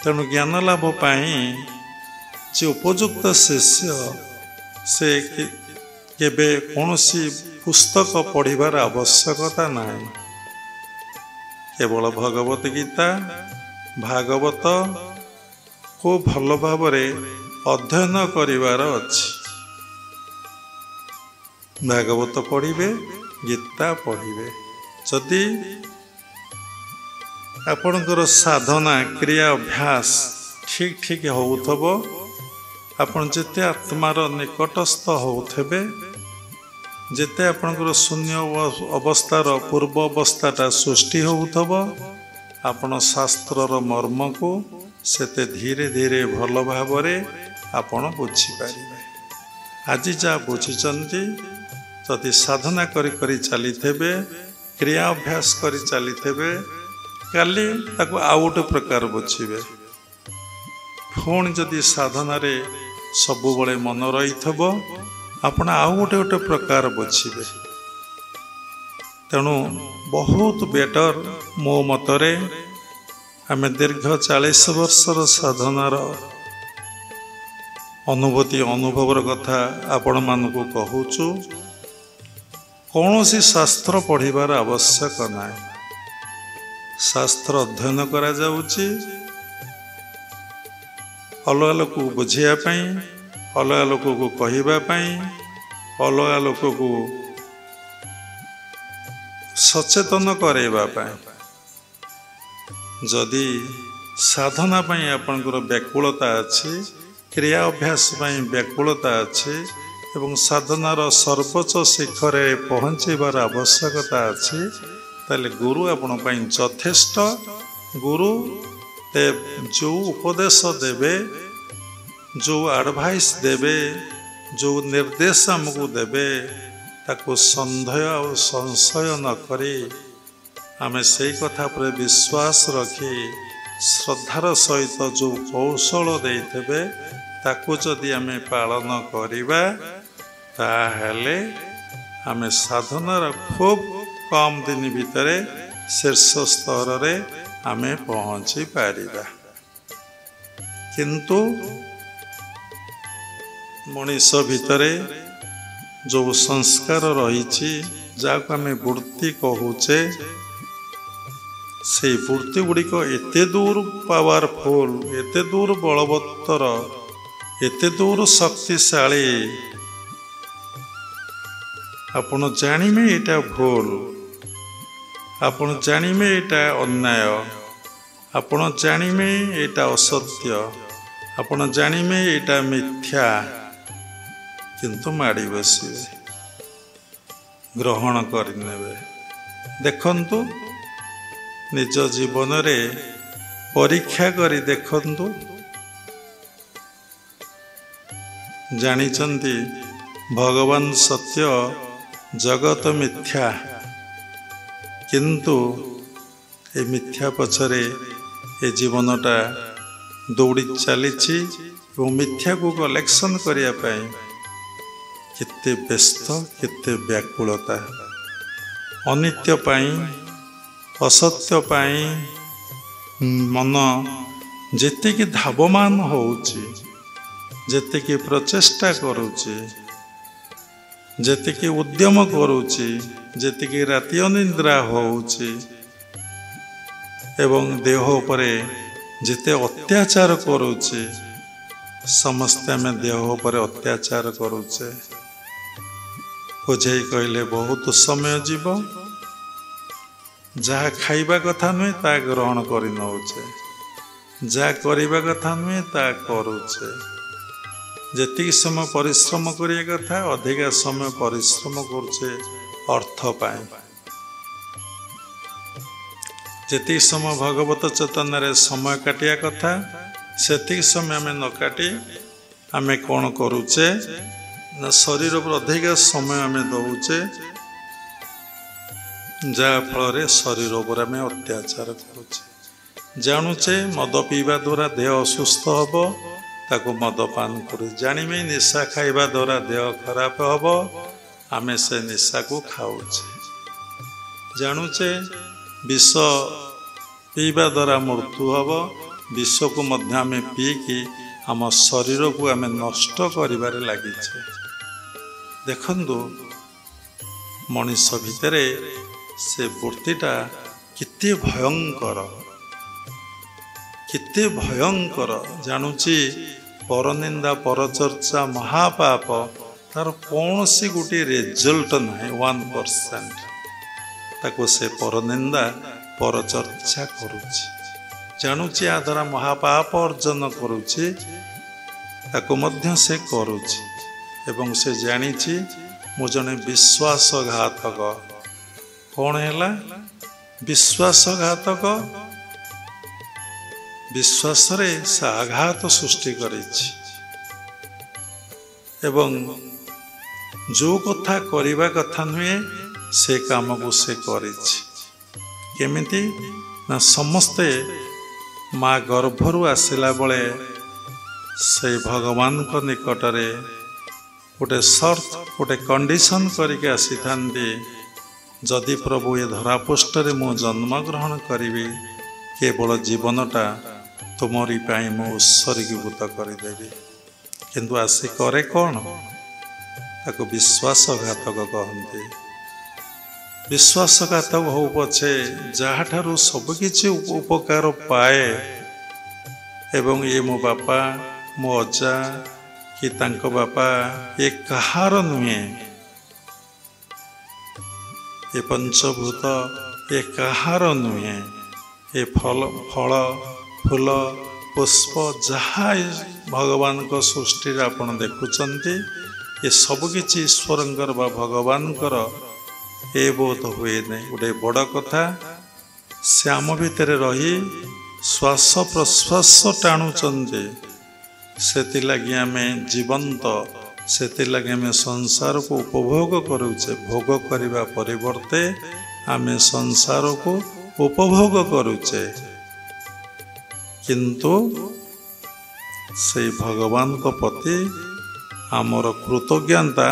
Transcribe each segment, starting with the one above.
तेणु ज्ञान लाभ पाई जे उपयुक्त शिष्य से केबे कौनसी पुस्तक पढ़िबार आवश्यकता नहीं। केवल भगवत गीता भागवत को भल भावरे अध्ययन करिवार अछि। भागवत पढ़िबे गीता पढ़िबे। जदि आपणकर साधना क्रिया अभ्यास ठीक ठीक होउथब आपण जेते आत्मार निकटस्थ होउथबे जेते आपणकर शून्य अवस्थार पूर्व अवस्थाटा सृष्टि होउथब आपण शास्त्रर मर्म को सेते धीरे धीरे भल भावरे आपण बुझी पारिबे। आज जा बुझिचंती जदि साधना करी करी चली थेबे क्रिया अभ्यास करी चली थेबे काली ताको आउ गोटे प्रकार बुझिबे। पुणी जदि साधना रे सबु बळे मन रही थबो आपण आउ गोटे गोटे प्रकार बुझिबे। तेणु बहुत बेटर मो मतरे आम दीर्घ 40 वर्षर साधनार अनुभूति अनुभवर कथा आपण मानकु कहूचु। कौनसी शास्त्र पढ़िबार आवश्यक ना। शास्त्र अध्ययन करा जाउची अलग लोक बुझिया पाई अलग लोक को कहिबा पाई अलग लोक को सचेतन करेबा पाई। जदि साधना पाई आपनकर व्याकुलता अछि क्रिया अभ्यास पाई व्याकुलता अछि एवं साधनार सर्वोच्च शिखरे पहुँचबार आवश्यकता अछि ताले गुरु आपण पाई यथेष्ट। गुरु जो उपदेश देवे जो एडवाइस देवे जो निर्देश हमको देवे ताको संदेह और संशय न करी आमे से कथा पर विश्वास रखी श्रद्धार सहित जो कौशल देइथबे ताको जदि आमे पालन करिबा ताहेले आमे साधनार खूब कम दिन भितरे शीर्ष स्तर रे आमे पहुँची पारिबा। किंतु मनीष भितरे जो संस्कार रही जाको आमे वृत्ति कहूचे से वृत्ति गुड़िक एते दूर पावरफुल एते दूर बलवत्तर एते दूर शक्तिशाली आपण जानिमे एटा भूल आपण जानिमे एटा अन्याय आपण जानिमे एटा असत्य आपण जानिमे एटा मिथ्या किंतु माड़ी बसिबे ग्रहण करनेबे। देखंतु निज जीवन रे परीक्षा करी देखंतु जानिचंती भगवान सत्य जगत मिथ्या किंतु ए मिथ्या पछरे ए जीवनटा दौड़ी चली मिथ्या को कलेक्शन करिया पाई केते व्यस्त केते व्याकुलता अनित्य पाई असत्य पाई मन जेतिकी धावमान होउची जेतिकी प्रचेष्टा करूची जेतिकी उद्यम करूची जेतिकी राति अनिद्रा होउची एवं देह उपरे जेते अत्याचार करूचे समस्ते में देह उपरे अत्याचार करूचे बुझे कहले बहुत समय जीव जहाँ खाइबा कथा नुहे ता ग्रहण करि नउचे जहाँ करिबा कथा नुहे ता करूचे जेतिक समय परिश्रम करिया कथा अधिका समय परिश्रम करूचे अर्थ पाए जेतिक समय भगवत चेतन रे समय काटिया कथा सेतिक समय आमे न काटी आमे कौन करूचे ना शरीर पर अधिका समय आमे दउचे जहाँ फल शरीर पर आमे अत्याचार करूचे जानुचे मद पीवा द्वारा देह असुस्थ हम ताको मदपान कर जानिमे निशा खाइबा द्वारा देह खराब हम आमे से निशा को खाऊचे जानुचे विष पीवा द्वारा मृत्यु हम विषको मध्य आमे पीकी आम शरीर को आमे नष्ट करिबारे लागिछे। देखंदु मनुष्य भितरे से वृत्तिटा किते भयंकर जानूची परनिंदा परचर्चा महापाप तार कौन सी गोटे रिजल्ट ना 1% ताको से परनिंदा परचर्चा करुची जानूची आ द्वारा महापाप अर्जन करुची ताको मध्य से करुची एवं से जानिची मु जने विश्वासघातक। कौन है विश्वासघातक? विश्वास रे से आघात सृष्टि करिछि एवं जो कथा करिबा कथा नुहे से काम को से करिछि। केमिति ना समस्ते माँ गर्भरु आसिला बेले से भगवान को निकटरे गोटे शर्त गोटे कंडीशन करके आसी थांती जदि प्रभु ये धरापृष्ठरे मु जन्म ग्रहण करी केवल जीवनटा तुमरी पाई मु उत्सर्गीभूत करदेवी किंतु आसी करे कौन ताको विश्वासघातक कहते। विश्वासघातक हो पछे जहाँठारू सबकिछि उपकार पाए एवं ये मो बापा मो अजा कि तांको बापा ये कहार नुहे ये पंचभूत ये कहार नुहे ये फल फूल पुष्प जहाँ भगवान को सृष्टि आपन देखुचंती ये सबकिछि ईश्वरंकर बा भगवानकर ए बोध हुए नहीं। गोटे बड़ कथा से आम भितर रही श्वास प्रश्वास टाणुचंती से लगी आमे जीवंत से लगी आमे संसार को उपभोग करुचे भोग करने परिवर्ते आमे संसार को उपभोग करुचे किंतु से भगवान को प्रति आमर कृतज्ञता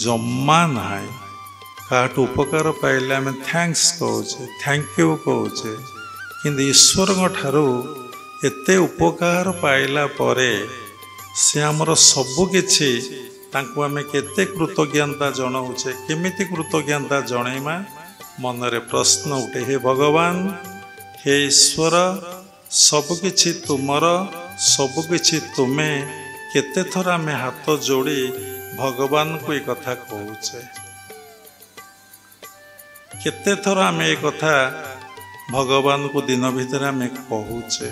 जम्मा नाई काटू उपकार पाइले आमे थैंक्स कहूचे थैंक यू कहूचे किंतु ईश्वर ठारू एते उपकार पाइला परे से आमर सबु किछि तांको आमे केते कृतज्ञता जणाउचे केमिति कृतज्ञता जणैमा मनरे प्रश्न उठे हे भगवान हे ईश्वर सबकिछि तुमर सबकिछि तुमे केते थर आमे हाथ जोड़ी भगवान को ये कथा कहूचे केते थर आमे ये कथा भगवान को दिन भीतर आमे कहूचे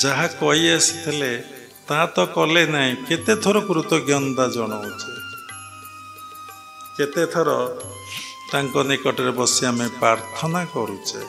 जहा कही आसी ता तो कले नहीं केते थर कृतज्ञता जनाऊे केते थर तांको निकटरे बसी आमे प्रार्थना करुचे